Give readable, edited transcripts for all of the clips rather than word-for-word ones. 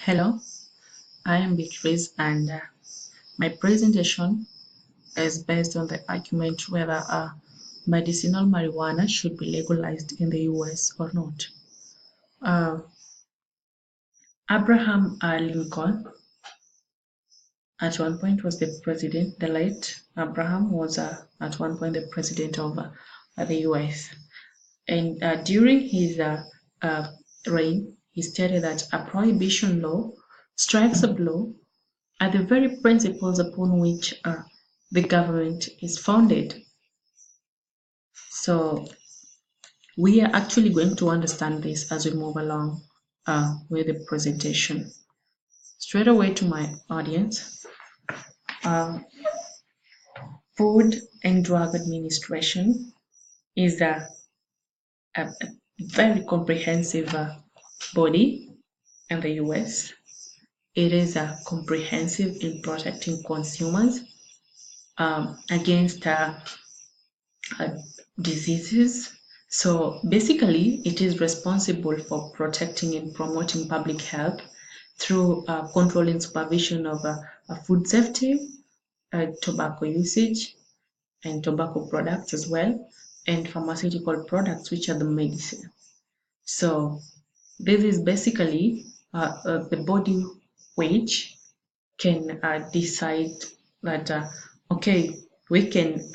Hello, I am Beatrice, and my presentation is based on the argument whether medicinal marijuana should be legalized in the US or not. Uh, Abraham Lincoln, at one point, was the president. The late Abraham was at one point the president of the US. And during his uh, reign, he stated that a prohibition law strikes a blow at the very principles upon which the government is founded. So we are actually going to understand this as we move along with the presentation. Straight away to my audience, uh, Food and Drug Administration is a very comprehensive body in the US. It is comprehensive in protecting consumers against diseases. So basically, it is responsible for protecting and promoting public health through control and supervision of food safety, tobacco usage, and tobacco products as well, and pharmaceutical products, which are the medicine. So this is basically the body which can decide that, okay, we can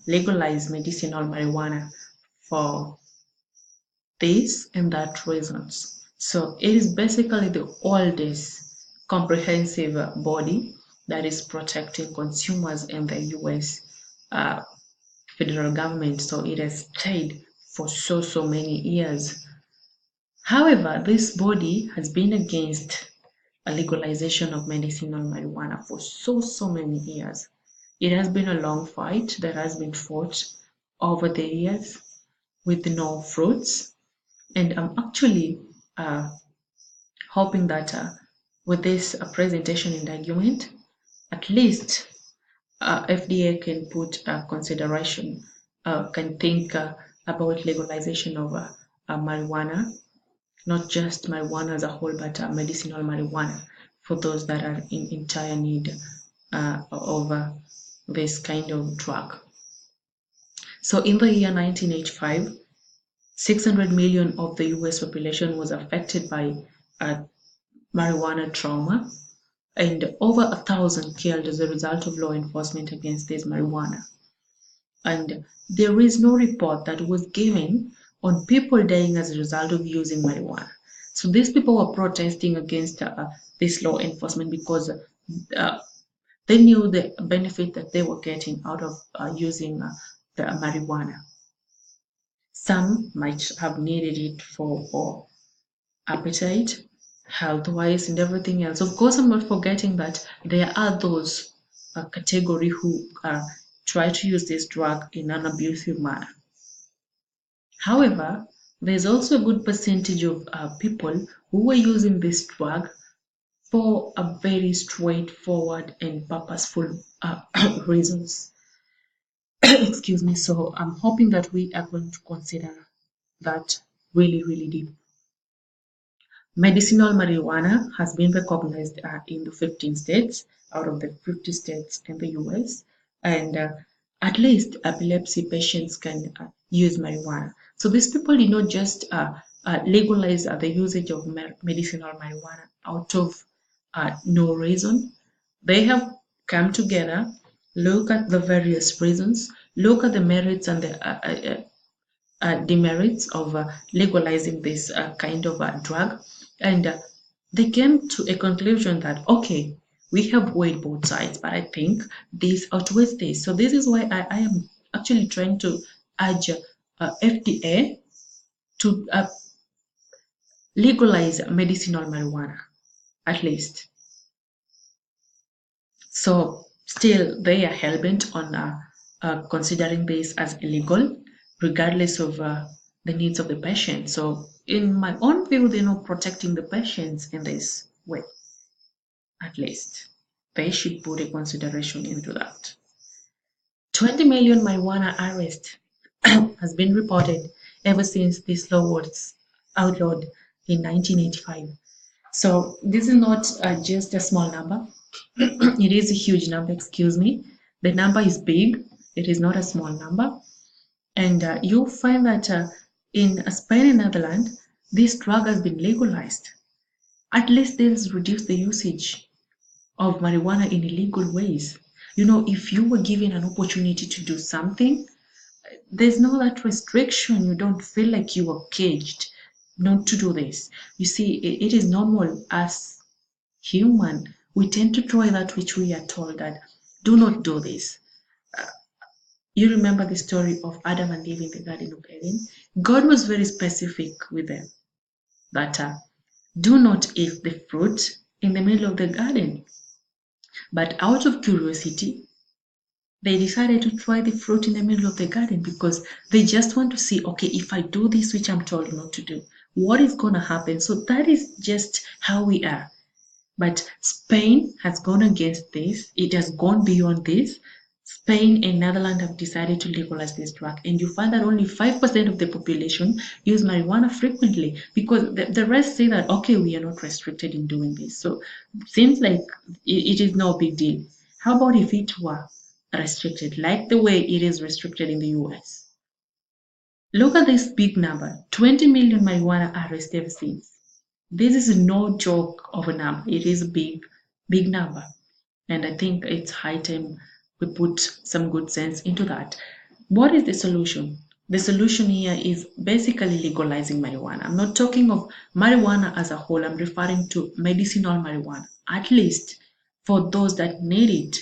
legalize medicinal marijuana for this and that reasons. So it is basically the oldest comprehensive body that is protecting consumers in the US federal government. So it has stayed for so many years. However, this body has been against a legalization of medicinal marijuana for so many years. It has been a long fight that has been fought over the years with no fruits. And I'm actually uh, hoping that with this presentation and argument, at least FDA can put consideration, can think about legalization of marijuana, not just marijuana as a whole, but medicinal marijuana for those that are in dire need of this kind of drug. So in the year 1985, 600 million of the US population was affected by marijuana trauma, and over 1,000 killed as a result of law enforcement against this marijuana. And there is no report that was given on people dying as a result of using marijuana. So these people were protesting against this law enforcement because they knew the benefit that they were getting out of using the marijuana. Some might have needed it for appetite, health-wise, and everything else. Of course, I'm not forgetting that there are those category who try to use this drug in an abusive manner. However, there's also a good percentage of people who were using this drug for a very straightforward and purposeful reasons. Excuse me. So I'm hoping that we are going to consider that really deep. Medicinal marijuana has been recognized in the 15 states out of the 50 states in the US, and at least epilepsy patients can use marijuana. So these people did not just legalize the usage of medicinal marijuana out of no reason. They have come together, look at the various reasons, look at the merits and the demerits of legalizing this kind of drug, and they came to a conclusion that, okay, we have weighed both sides, but I think this outweighs this. So this is why I am actually trying to urge FDA to legalize medicinal marijuana, at least. So still, they are hell-bent on considering this as illegal, regardless of the needs of the patient. So in my own view, they're not protecting the patients in this way, at least. They should put a consideration into that. 20 million marijuana arrests has been reported ever since this law was outlawed in 1985. So this is not just a small number. It is a huge number, excuse me. The number is big. It is not a small number. And you find that in Spain and Netherlands, this drug has been legalized. At least this reduced the usage of marijuana in illegal ways. You know, if you were given an opportunity to do something, there's no that restriction. You don't feel like you are caged not to do this. You see, it is normal as human. We tend to try that which we are told that do not do this. You remember the story of Adam and Eve in the Garden of Eden? God was very specific with them that do not eat the fruit in the middle of the garden. But out of curiosity, they decided to try the fruit in the middle of the garden because they just want to see, okay, if I do this which I'm told not to do, what is going to happen? So that is just how we are. But Spain has gone against this. It has gone beyond this. Spain and Netherlands have decided to legalize this drug, and you find that only 5% of the population use marijuana frequently because the rest say that, okay, we are not restricted in doing this. So it seems like it is no big deal. How about if it were restricted, like the way it is restricted in the US? Look at this big number 20 million marijuana arrests ever since. This is no joke of a number. It is a big, big number. And I think it's high time we put some good sense into that. What is the solution? The solution here is basically legalizing marijuana. I'm not talking of marijuana as a whole, I'm referring to medicinal marijuana, at least for those that need it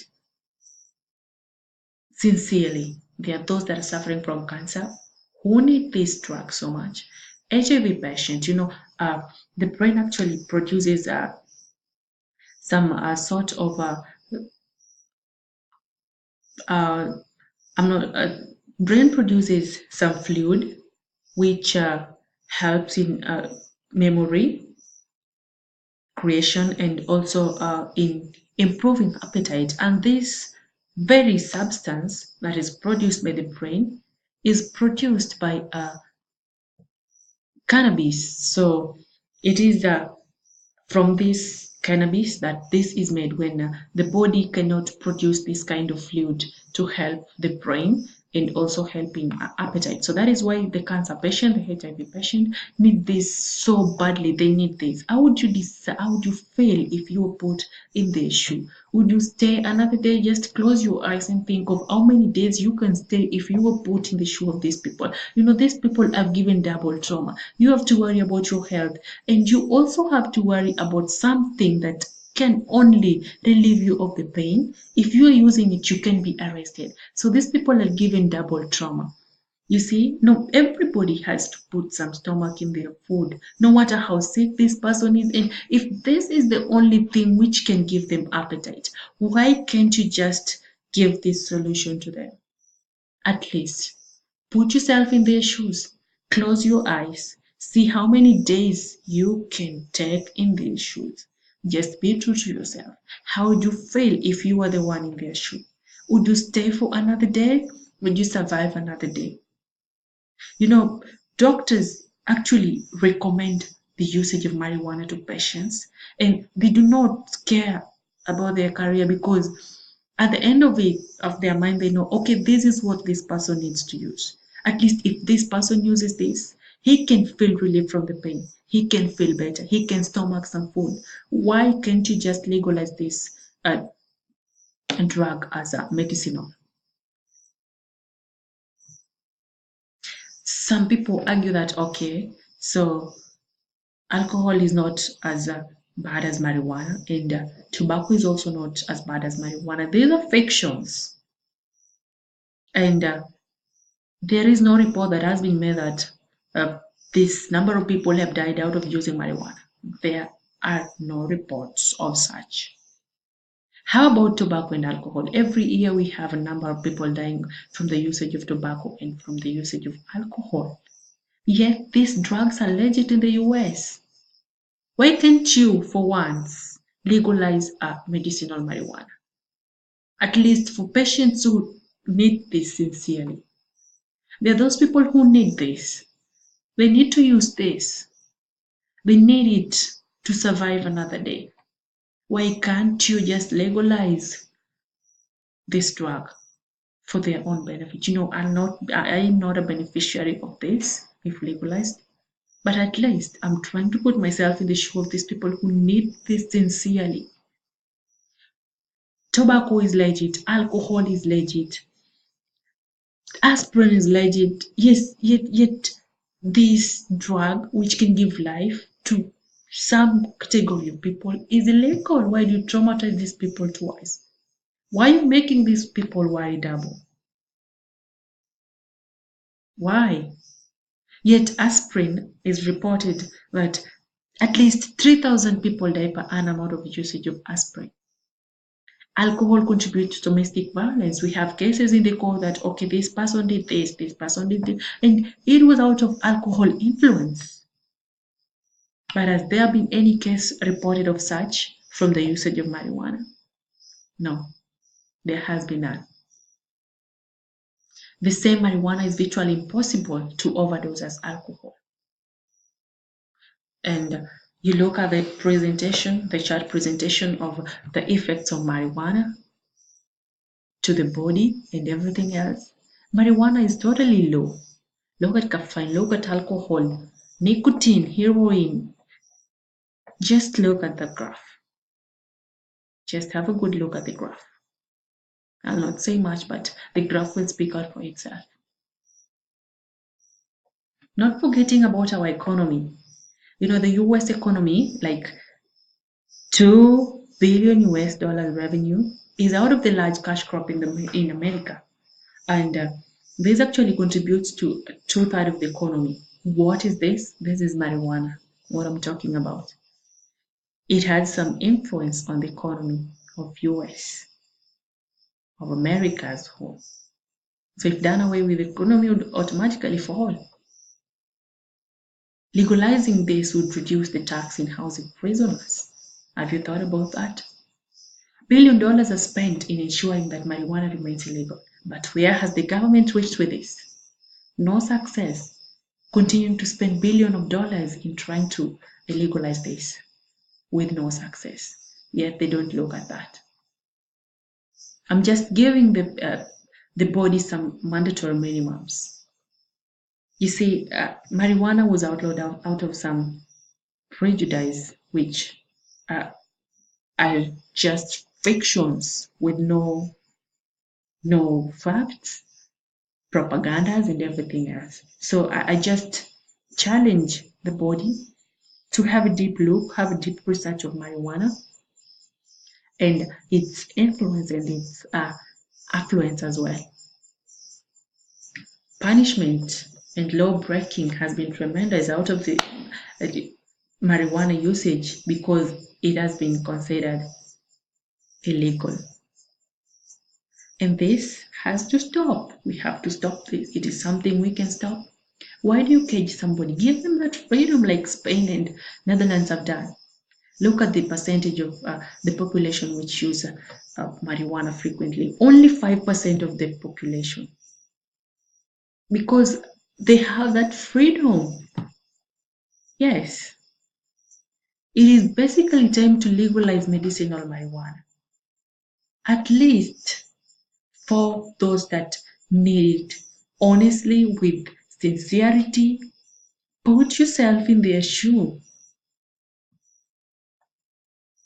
sincerely. There are those that are suffering from cancer who need this drug so much. HIV patients, the brain actually produces some sort of uh, I'm not brain produces some fluid which helps in memory creation and also in improving appetite. And this very substance that is produced by the brain is produced by cannabis. So it is from this cannabis that this is made when the body cannot produce this kind of fluid to help the brain and also helping appetite. So that is why the cancer patient, the HIV patient, need this so badly. They need this. How would you how would you feel if you were put in their shoe? Would you stay another day? Just close your eyes and think of how many days you can stay if you were put in the shoe of these people. You know, these people have given double trauma. You have to worry about your health, and you also have to worry about something that can only relieve you of the pain. If you are using it, you can be arrested. So these people are given double trauma. You see, no, everybody has to put some stomach in their food, no matter how sick this person is. And if this is the only thing which can give them appetite, why can't you just give this solution to them? At least put yourself in their shoes, close your eyes, see how many days you can take in their shoes. Just be true to yourself. How would you feel if you were the one in their shoe? Would you stay for another day? Would you survive another day? You know, doctors actually recommend the usage of marijuana to patients, and they do not care about their career because at the end of it, of their mind, they know, okay, this is what this person needs to use. At least if this person uses this, he can feel relief from the pain. He can feel better. He can stomach some food. Why can't you just legalize this drug as a medicinal? Some people argue that, okay, so alcohol is not as bad as marijuana, and tobacco is also not as bad as marijuana. These are fictions, and there is no report that has been made that this number of people have died out of using marijuana. There are no reports of such. How about tobacco and alcohol? Every year we have a number of people dying from the usage of tobacco and from the usage of alcohol. Yet these drugs are legit in the US. Why can't you, for once, legalize medicinal marijuana? At least for patients who need this sincerely. There are those people who need this. They need to use this. They need it to survive another day. Why can't you just legalize this drug for their own benefit? I am not a beneficiary of this if legalized, but at least I'm trying to put myself in the shoe of these people who need this sincerely. Tobacco is legit, alcohol is legit, aspirin is legit. Yes, yet this drug, which can give life to some category of people, is illegal. Why do you traumatize these people twice? Why are you making these people worry double? Why? Yet aspirin is reported that at least 3,000 people die per annum out of usage of aspirin. Alcohol contributes to domestic violence. We have cases in the court that, okay, this person did this person did this, and it was out of alcohol influence. But has there been any case reported of such from the usage of marijuana? No, there has been none. The same marijuana is virtually impossible to overdose as alcohol. And you look at the presentation, the chart presentation of the effects of marijuana to the body and everything else. Marijuana is totally low. Look at caffeine, look at alcohol, nicotine, heroin. Just look at the graph. Just have a good look at the graph. I'll not say much, but the graph will speak out for itself. Not forgetting about our economy. The US economy, like $2 billion revenue, is out of the large cash crop in America. And this actually contributes to 2/3 of the economy. What is this? This is marijuana, what I'm talking about. It has some influence on the economy of US, of America as a whole. So if done away with, the economy would automatically fall. Legalizing this would reduce the tax in housing prisoners. Have you thought about that? $1 billion are spent in ensuring that marijuana remains illegal. But where has the government reached with this? No success. Continuing to spend billions of dollars in trying to legalize this with no success. Yet they don't look at that. I'm just giving the body some mandatory minimums. You see, marijuana was outlawed out of some prejudice, which are just fictions with no facts, propagandas, and everything else. So I just challenge the body to have a deep look, have a deep research of marijuana and its influence and its affluence as well. Punishment and law breaking has been tremendous out of the marijuana usage because it has been considered illegal. And this has to stop. We have to stop this. It is something we can stop. Why do you cage somebody? Give them that freedom like Spain and Netherlands have done. Look at the percentage of the population which use marijuana frequently. Only 5% of the population. Because they have that freedom. Yes. It is basically time to legalize medicinal marijuana. At least for those that need it. Honestly, with sincerity, put yourself in their shoe.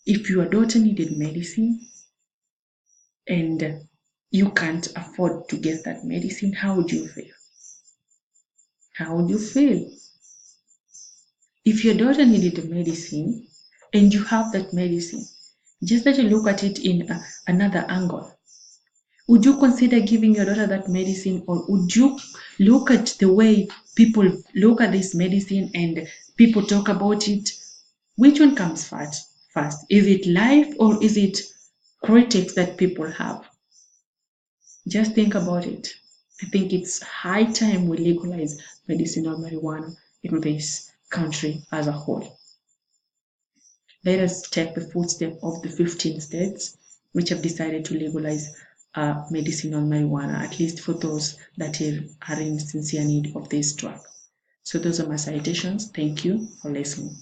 If your daughter needed medicine and you can't afford to get that medicine, how would you feel? How would you feel? If your daughter needed a medicine and you have that medicine, just let you look at it in another angle. Would you consider giving your daughter that medicine, or would you look at the way people look at this medicine and people talk about it? Which one comes first? Is it life or is it critics that people have? Just think about it. I think it's high time we legalize medicinal marijuana in this country as a whole. Let us take the footstep of the 15 states which have decided to legalize medicinal marijuana, at least for those that are in sincere need of this drug. So those are my citations. Thank you for listening.